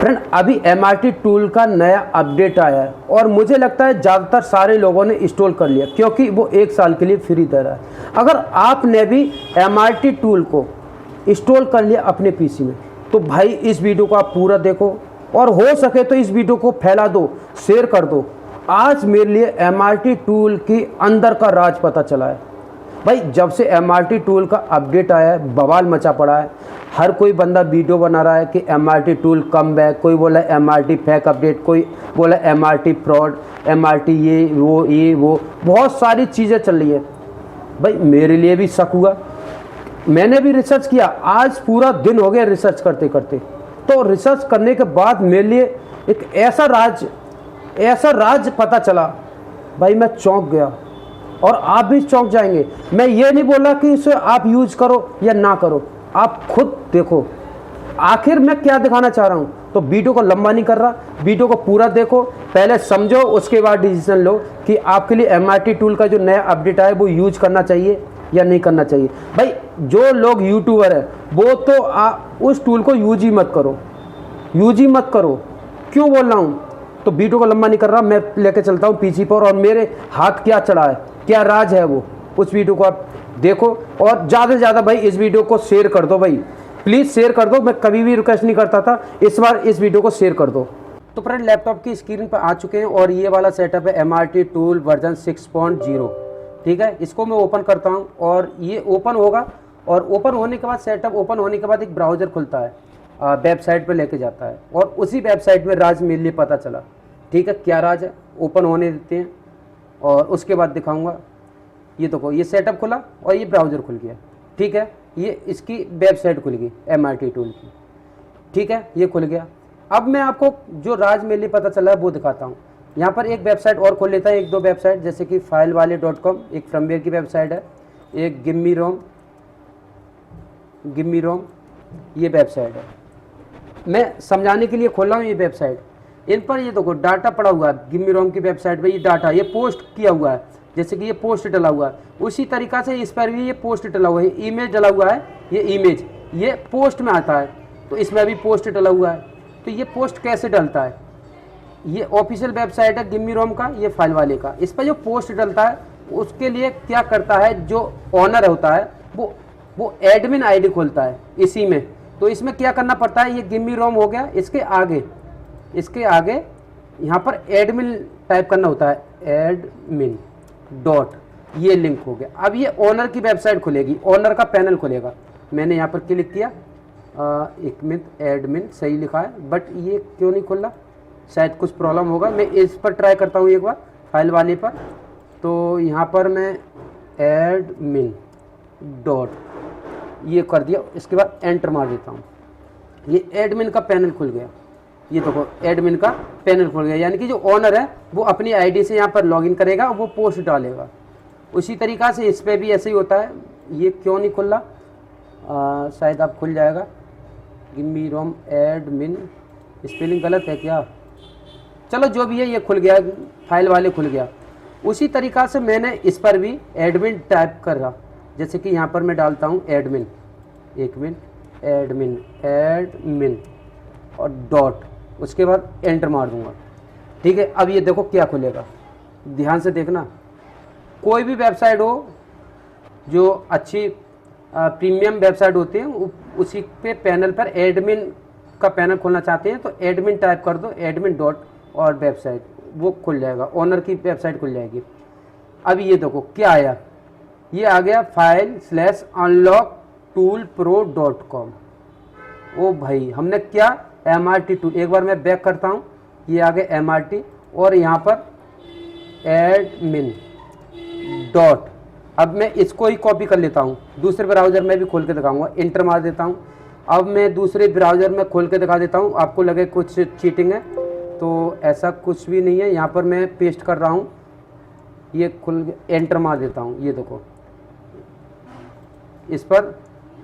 Friend अभी MRT tool का नया अपडेट आया है और मुझे लगता है ज़्यादातर सारे लोगों ने इंस्टॉल कर लिया क्योंकि वो 1 साल के लिए फ्री दे रहा है। अगर आपने भी MRT टूल को इंस्टॉल कर लिया अपने पीसी में तो भाई इस वीडियो को आप पूरा देखो और हो सके तो इस वीडियो को फैला दो, शेयर कर दो। आज मेरे लिए MRT टूल की अंदर का राज पता चला है। भाई जब से MRT टूल का अपडेट आया है बवाल मचा पड़ा है। हर कोई बंदा वीडियो बना रहा है कि MRT टूल कम बैक, कोई बोला MRT फेक अपडेट, कोई बोला MRT फ्रॉड, MRT ये वो बहुत सारी चीज़ें चल रही है। भाई मेरे लिए भी शक हुआ, मैंने भी रिसर्च किया। आज पूरा दिन हो गया रिसर्च करते करते। तो रिसर्च करने के बाद मेरे लिए एक ऐसा राज पता चला, भाई मैं चौंक गया और आप भी चौंक जाएंगे। मैं ये नहीं बोला कि इसे आप यूज करो या ना करो, आप खुद देखो आखिर मैं क्या दिखाना चाह रहा हूँ। तो वीडियो को लंबा नहीं कर रहा, वीडियो को पूरा देखो, पहले समझो, उसके बाद डिसीजन लो कि आपके लिए MRT टूल का जो नया अपडेट आया वो यूज करना चाहिए या नहीं करना चाहिए। भाई जो लोग यूट्यूबर है वो तो उस टूल को यूज ही मत करो। क्यों बोल रहा हूँ? तो वीडियो को लंबा नहीं कर रहा, मैं लेके चलता हूँ पीसी पर और मेरे हाथ क्या चढ़ा है, क्या राज है वो, उस वीडियो को आप देखो और ज़्यादा से ज़्यादा भाई इस वीडियो को शेयर कर दो। भाई प्लीज़ शेयर कर दो, मैं कभी भी रिक्वेस्ट नहीं करता था, इस बार इस वीडियो को शेयर कर दो। तो फ्रेंड लैपटॉप की स्क्रीन पर आ चुके हैं और ये वाला सेटअप है MRT टूल वर्जन 6.0। ठीक है, इसको मैं ओपन करता हूँ और ये ओपन होगा और ओपन होने के बाद सेटअप ओपन होने के बाद एक ब्राउज़र खुलता है, वेबसाइट पे लेके जाता है और उसी वेबसाइट में राज मेरे लिए पता चला। ठीक है, क्या राज है ओपन होने देते हैं और उसके बाद दिखाऊंगा। ये देखो ये सेटअप खुला और ये ब्राउज़र खुल गया। ठीक है, ये इसकी वेबसाइट खुल गई MRT टूल की। ठीक है, ये खुल गया। अब मैं आपको जो राज मेरे लिए पता चला है वो दिखाता हूँ। यहाँ पर एक वेबसाइट और खोल लेता है, एक दो वेबसाइट, जैसे कि filewale.com एक फर्मवेयर की वेबसाइट है, एक गिम्मी रोम ये वेबसाइट है। मैं समझाने के लिए खोल रहा हूँ ये वेबसाइट। इन पर ये देखो डाटा पड़ा हुआ है, गिम्मी रोम की वेबसाइट पे ये डाटा ये पोस्ट किया हुआ है, जैसे कि ये पोस्ट डला हुआ है उसी तरीक़ा से इस पर भी ये पोस्ट डला हुआ है, इमेज डला हुआ है, ये इमेज ये पोस्ट में आता है तो इसमें भी पोस्ट डला हुआ है। तो ये पोस्ट कैसे डलता है? ये ऑफिशियल वेबसाइट है गिम्मी रोम का, ये फाइल वाले का। इस पर जो पोस्ट डलता है उसके लिए क्या करता है, जो ऑनर होता है वो एडमिन ID खोलता है इसी में। तो इसमें क्या करना पड़ता है, ये गिम्मी रोम हो गया, इसके आगे यहाँ पर एडमिन टाइप करना होता है, एडमिन डॉट ये लिंक हो गया। अब ये ओनर की वेबसाइट खुलेगी, ओनर का पैनल खुलेगा। मैंने यहाँ पर क्लिक किया, एक मिनट, एडमिन सही लिखा है बट ये क्यों नहीं खुल रहा, शायद कुछ प्रॉब्लम होगा। मैं इस पर ट्राई करता हूँ एक बार फाइल वाले पर। तो यहाँ पर मैं एडमिन डॉट ये कर दिया, इसके बाद एंटर मार देता हूँ। ये एडमिन का पैनल खुल गया। ये देखो एडमिन का पैनल खुल गया, यानी कि जो ओनर है वो अपनी ID से यहाँ पर लॉगिन करेगा, वो पोस्ट डालेगा। उसी तरीक़ा से इस पर भी ऐसे ही होता है। ये क्यों नहीं खुल रहा, शायद अब खुल जाएगा। गिम्मी रोम एडमिन, स्पेलिंग गलत है क्या? चलो जो भी है ये खुल गया, फाइल वाले खुल गया। उसी तरीक़ा से मैंने इस पर भी एडमिन टाइप कर रहा, जैसे कि यहाँ पर मैं डालता हूँ एडमिन, एक मिनट, एडमिन और डॉट, उसके बाद एंटर मार दूंगा। ठीक है, अब ये देखो क्या खुलेगा, ध्यान से देखना। कोई भी वेबसाइट हो जो अच्छी प्रीमियम वेबसाइट होती है उसी पे पैनल पर एडमिन का पैनल खोलना चाहते हैं तो एडमिन टाइप कर दो, एडमिन डॉट और वेबसाइट वो खुल जाएगा, ओनर की वेबसाइट खुल जाएगी। अब ये देखो क्या आया, ये आ गया file/unlocktooLpro.com। ओ भाई हमने क्या MRT टूल, एक बार मैं बैक करता हूँ, ये आ गया MRT और यहाँ पर एडमिन डॉट। अब मैं इसको ही कॉपी कर लेता हूँ, दूसरे ब्राउज़र में भी खोल के दिखाऊंगा, इंटर मार देता हूँ। अब मैं दूसरे ब्राउज़र में खोल के दिखा देता हूँ, आपको लगे कुछ चीटिंग है तो ऐसा कुछ भी नहीं है। यहाँ पर मैं पेस्ट कर रहा हूँ, ये खुल, एंटर मार देता हूँ। ये देखो इस पर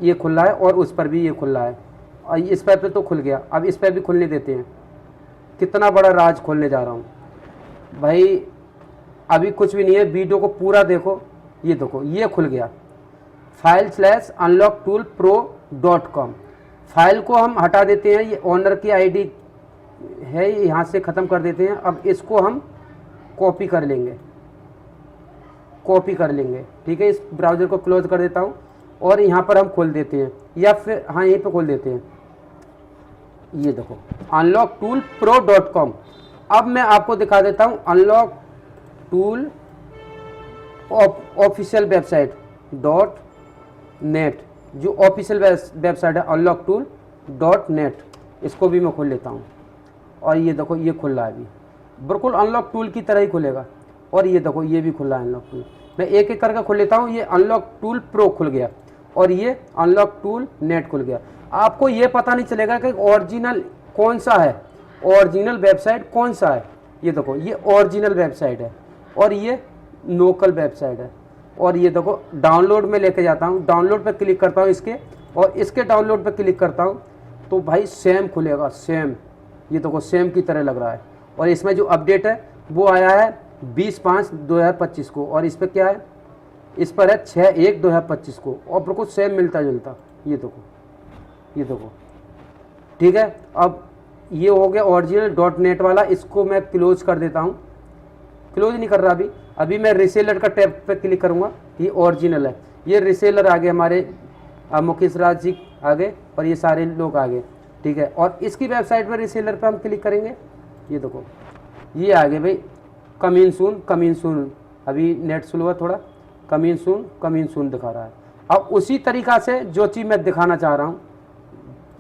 ये खुल रहा है और उस पर भी ये खुल रहा है और इस पर तो खुल गया। अब इस पर भी खुलने देते हैं, कितना बड़ा राज खोलने जा रहा हूँ भाई। अभी कुछ भी नहीं है, वीडियो को पूरा देखो। ये देखो ये खुल गया, file/unlocktooLpro.com। फाइल को हम हटा देते हैं, ये ओनर की ID है यहाँ से ख़त्म कर देते हैं। अब इसको हम कॉपी कर लेंगे, ठीक है। इस ब्राउज़र को क्लोज कर देता हूँ और यहाँ पर हम खोल देते हैं, या फिर हाँ यहीं पे खोल देते हैं। ये देखो unlocktoolpro.com। अब मैं आपको दिखा देता हूँ unlock tool official website .net, जो ऑफिशियल वेबसाइट है unlocktool.net। इसको भी मैं खोल लेता हूँ और ये देखो ये खुल रहा है अभी, बिल्कुल अनलॉक टूल की तरह ही खुलेगा। और ये देखो ये भी खुल रहा है अनलॉक टूल। मैं एक एक करके खोल लेता हूँ। ये अनलॉक टूल प्रो खुल गया और ये अनलॉक टूल नेट खुल गया। आपको ये पता नहीं चलेगा कि ओरिजिनल कौन सा है, ओरिजिनल वेबसाइट कौन सा है। ये देखो ये ओरिजिनल वेबसाइट है और ये लोकल वेबसाइट है। और ये देखो डाउनलोड में लेके जाता हूँ, डाउनलोड पे क्लिक करता हूँ इसके, और इसके डाउनलोड पे क्लिक करता हूँ तो भाई सेम खुलेगा, सेम। ये देखो सेम की तरह लग रहा है। और इसमें जो अपडेट है वो आया है 20/5/2025 को, और इस पर क्या है, इस पर है 6/1/2025 को, और बिल्कुल सेम मिलता जुलता। ये देखो, ये देखो, ठीक है। अब ये हो गया ओरिजिनल .net वाला। इसको मैं क्लोज कर देता हूँ, क्लोज नहीं कर रहा अभी मैं रिसेलर का टैब पे क्लिक करूँगा। ये ओरिजिनल है, ये रिसेलर आगे हमारे मुकेश राज जी आगे, और ये सारे लोग आगे, ठीक है। और इसकी वेबसाइट में रिसेलर पे हम क्लिक करेंगे। ये देखो ये आगे भाई कमिंग सून, अभी नेट स्लो है थोड़ा, कमिंग सून दिखा रहा है। अब उसी तरीक़ा से जो चीज़ मैं दिखाना चाह रहा हूँ,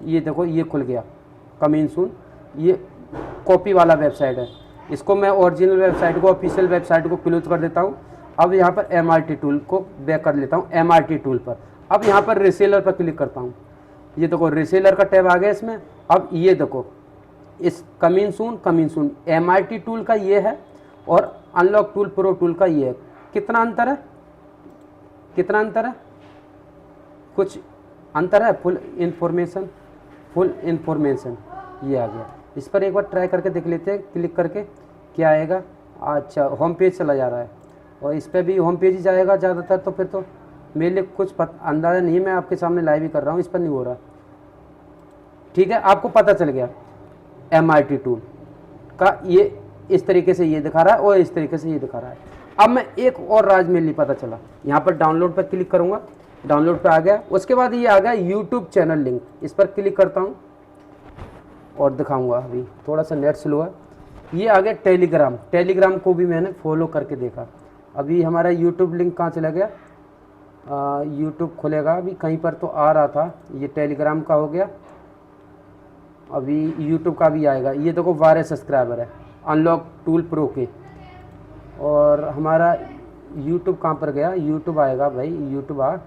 ये देखो ये खुल गया कमिंग सून। ये कॉपी वाला वेबसाइट है, इसको मैं ओरिजिनल वेबसाइट को, ऑफिशियल वेबसाइट को क्लोज कर देता हूँ। अब यहाँ पर MRT टूल को बैक कर लेता हूँ, MRT टूल पर। अब यहाँ पर रिसेलर पर क्लिक करता हूँ। ये देखो रिसेलर का टैब आ गया इसमें। अब ये देखो इस कमिंग सून MRT टूल का ये है और अनलॉक टूल प्रो टूल का ये है। कितना अंतर है, कितना अंतर है, कुछ अंतर है। फुल इंफॉर्मेशन ये आ गया। इस पर एक बार ट्राई करके देख लेते हैं, क्लिक करके क्या आएगा। अच्छा होम पेज चला जा रहा है, और इस पर भी होम पेज ही जाएगा ज़्यादातर। तो फिर तो मेरे लिए कुछ अंदाज़ा नहीं है, मैं आपके सामने लाइव ही कर रहा हूँ, इस पर नहीं हो रहा, ठीक है। आपको पता चल गया MRT टूल का ये इस तरीके से ये दिखा रहा है और इस तरीके से ये दिखा रहा है। अब मैं एक और राज मेरे लिए पता चला, यहाँ पर डाउनलोड पर क्लिक करूँगा, डाउनलोड पे आ गया। उसके बाद ये आ गया यूट्यूब चैनल लिंक, इस पर क्लिक करता हूँ और दिखाऊंगा। अभी थोड़ा सा नेट स्लो है। ये आ गया टेलीग्राम को भी मैंने फॉलो करके देखा। अभी हमारा यूट्यूब लिंक कहाँ चला गया, यूट्यूब खुलेगा अभी कहीं पर तो आ रहा था। ये टेलीग्राम का हो गया, अभी यूट्यूब का भी आएगा। ये देखो 12 सब्सक्राइबर है अनलॉक टूल प्रो के। और हमारा यूट्यूब कहाँ पर गया, यूट्यूब आएगा भाई, यूट्यूब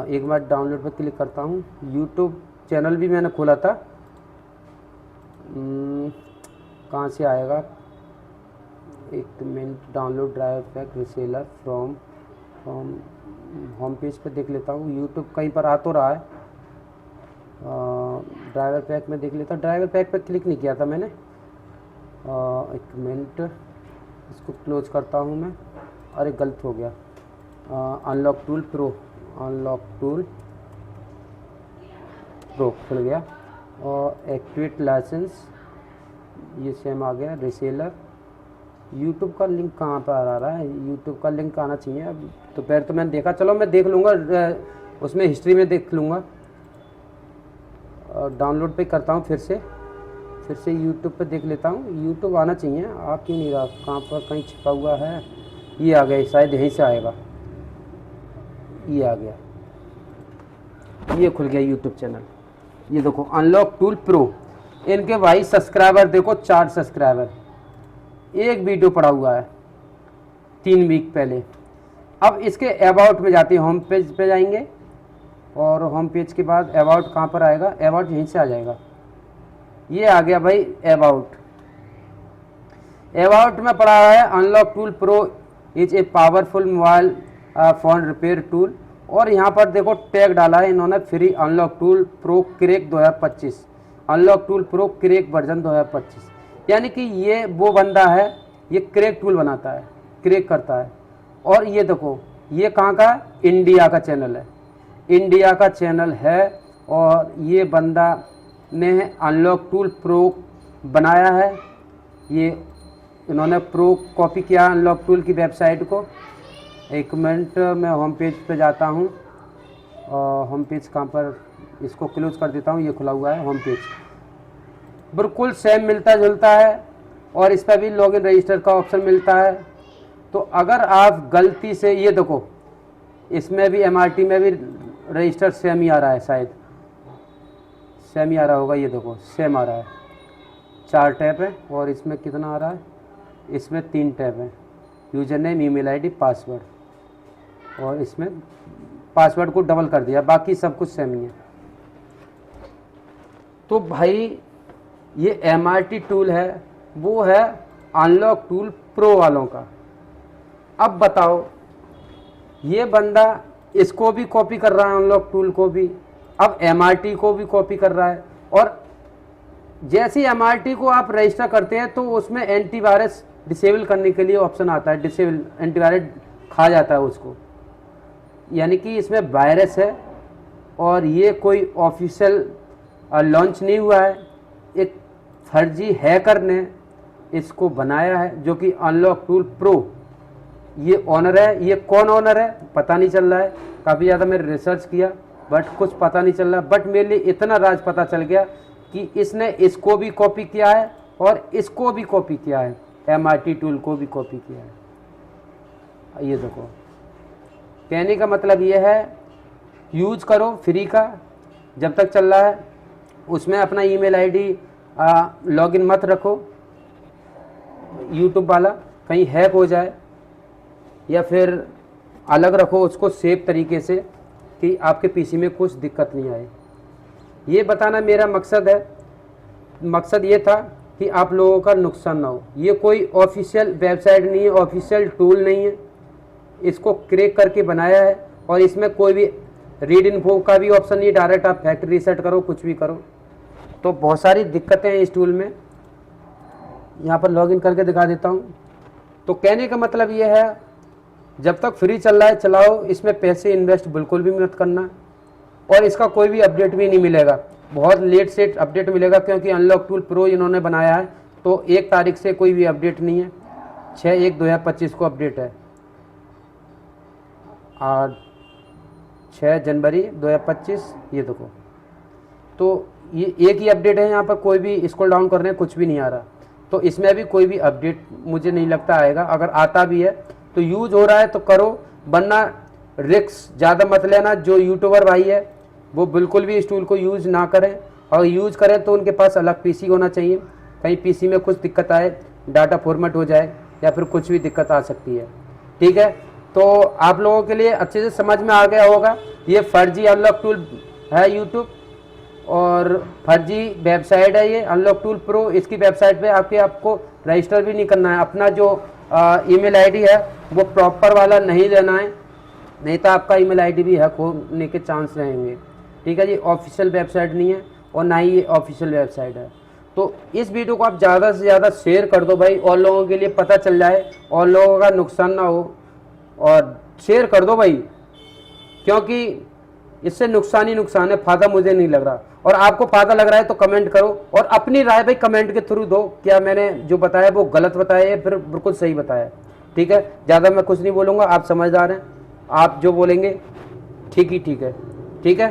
एक बार डाउनलोड पर क्लिक करता हूँ। यूट्यूब चैनल भी मैंने खोला था, कहाँ से आएगा, एक minute. Download driver pack reseller from home page पे देख लेता हूँ। यूट्यूब कहीं पर आ तो रहा है, ड्राइवर पैक में देख लेता हूँ। ड्राइवर पैक पे क्लिक नहीं किया था मैंने, एक मिनट, इसको क्लोज करता हूँ मैं। अरे गलत हो गया, अनलॉक टूल प्रो खुल गया। और एक्टिवेट लाइसेंस ये सेम आ गया। रिसेलर यूट्यूब का लिंक कहाँ पर आ रहा है, यूट्यूब का लिंक आना चाहिए। अब तो पहले तो मैंने देखा, चलो मैं देख लूँगा, उसमें हिस्ट्री में देख लूँगा। और डाउनलोड पे करता हूँ फिर से यूट्यूब पे देख लेता हूँ। यूट्यूब आना चाहिए, आ क्यों नहीं रहा, कहाँ पर कहीं छिपा हुआ है। ये आ गया, शायद यहीं से आएगा। ये आ गया, ये खुल गया यूट्यूब चैनल। ये देखो अनलॉक टूल प्रो, इनके भाई सब्सक्राइबर देखो 4 सब्सक्राइबर, एक वीडियो पड़ा हुआ है 3 वीक पहले। अब इसके अबाउट में जाते हैं, होम पेज पे जाएंगे, और होम पेज के बाद अबाउट कहाँ पर आएगा, अबाउट यहीं से आ जाएगा। ये आ गया भाई अबाउट में पड़ा है unlock tool pro is a powerful mobile phone repair tool. और यहाँ पर देखो टैग डाला है इन्होंने, free unlock tool pro crack 2025, unlock tool pro crack version 2025। यानी कि ये वो बंदा है, ये क्रैक टूल बनाता है, क्रैक करता है। और ये देखो ये कहाँ का, इंडिया का चैनल है, इंडिया का चैनल है। और ये बंदा ने अनलॉक टूल प्रो बनाया है। ये इन्होंने प्रो कॉपी किया अनलॉक टूल की वेबसाइट को। एक मिनट, मैं होम पेज पे जाता हूँ। होम पेज कहाँ पर, इसको क्लोज कर देता हूँ, ये खुला हुआ है होम पेज। बिल्कुल सेम मिलता जुलता है और इस पर भी लॉगिन रजिस्टर का ऑप्शन मिलता है। तो अगर आप गलती से, ये देखो इसमें भी MRT में भी रजिस्टर सेम ही आ रहा है, शायद सेम ही आ रहा होगा। ये देखो सेम आ रहा है, 4 टैब है और इसमें कितना आ रहा है, इसमें 3 टैब है, user name, email ID, password, और इसमें पासवर्ड को डबल कर दिया, बाकी सब कुछ सेम ही है। तो भाई ये MRT टूल है, वो है अनलॉक टूल प्रो वालों का। अब बताओ, ये बंदा इसको भी कॉपी कर रहा है, अनलॉक टूल को भी, अब MRT को भी कॉपी कर रहा है। और जैसे ही MRT को आप रजिस्टर करते हैं तो उसमें एंटीवायरस डिसेबल करने के लिए ऑप्शन आता है, डिसेबल एंटीवायरस खा जाता है उसको, यानी कि इसमें वायरस है। और ये कोई ऑफिशियल लॉन्च नहीं हुआ है, एक फर्जी हैकर ने इसको बनाया है, जो कि अनलॉक टूल प्रो, ये ऑनर है। ये कौन ऑनर है पता नहीं चल रहा है, काफ़ी ज़्यादा मैंने रिसर्च किया बट कुछ पता नहीं चल रहा। बट मेरे लिए इतना राज पता चल गया कि इसने इसको भी कॉपी किया है और इसको भी कॉपी किया है, MRT टूल को भी कॉपी किया है। ये देखो, कहने का मतलब ये है, यूज करो फ्री का जब तक चल रहा है, उसमें अपना ईमेल आईडी लॉगिन मत रखो यूट्यूब वाला, कहीं हैक हो जाए, या फिर अलग रखो उसको सेफ तरीके से कि आपके पीसी में कुछ दिक्कत नहीं आए। ये बताना मेरा मकसद है। मकसद ये था कि आप लोगों का नुकसान ना हो। ये कोई ऑफिशियल वेबसाइट नहीं है, ऑफिशियल टूल नहीं है, इसको क्रैक करके बनाया है। और इसमें कोई भी रीड इन्फो का भी ऑप्शन नहीं, डायरेक्ट आप फैक्ट्री रीसेट करो, कुछ भी करो। तो बहुत सारी दिक्कतें हैं इस टूल में। यहाँ पर लॉगिन करके दिखा देता हूँ। तो कहने का मतलब ये है, जब तक फ्री चल रहा है चलाओ, इसमें पैसे इन्वेस्ट बिल्कुल भी मत करना। और इसका कोई भी अपडेट भी नहीं मिलेगा, बहुत लेट से अपडेट मिलेगा, क्योंकि अनलॉक टूल प्रो इन्होंने बनाया है। तो 1 तारीख से कोई भी अपडेट नहीं है, 6/1/2025 को अपडेट है, और 6 जनवरी 2025, ये देखो। तो ये एक ही अपडेट है, यहाँ पर कोई भी स्क्रॉल डाउन करने कुछ भी नहीं आ रहा। तो इसमें भी कोई भी अपडेट मुझे नहीं लगता आएगा। अगर आता भी है तो यूज हो रहा है तो करो, वरना रिस्क ज़्यादा मत लेना। जो यूट्यूबर भाई है वो बिल्कुल भी इस टूल को यूज़ ना करें, और यूज़ करें तो उनके पास अलग पीसी होना चाहिए। कहीं पीसी में कुछ दिक्कत आए, डाटा फॉर्मेट हो जाए, या फिर कुछ भी दिक्कत आ सकती है। ठीक है, तो आप लोगों के लिए अच्छे से समझ में आ गया होगा। ये फर्जी अनलॉक टूल है यूट्यूब, और फर्जी वेबसाइट है ये अनलॉक टूल प्रो। इसकी वेबसाइट पे आपको रजिस्टर भी नहीं करना है, अपना जो ईमेल आईडी है वो प्रॉपर वाला नहीं देना है, नहीं तो आपका ईमेल आईडी भी हैक होने के चांस रहेंगे। ठीक है जी, ऑफिशियल वेबसाइट नहीं है और ना ही ये ऑफिशियल वेबसाइट है। तो इस वीडियो को आप ज़्यादा से ज़्यादा शेयर कर दो भाई, और लोगों के लिए पता चल जाए और लोगों का नुकसान ना हो। और शेयर कर दो भाई, क्योंकि इससे नुकसान ही नुकसान है, फ़ायदा मुझे नहीं लग रहा। और आपको फ़ायदा लग रहा है तो कमेंट करो, और अपनी राय भाई कमेंट के थ्रू दो, क्या मैंने जो बताया वो गलत बताया या फिर बिल्कुल सही बताया। ठीक है, ज़्यादा मैं कुछ नहीं बोलूँगा, आप समझदार हैं, आप जो बोलेंगे ठीक ही ठीक है। ठीक है।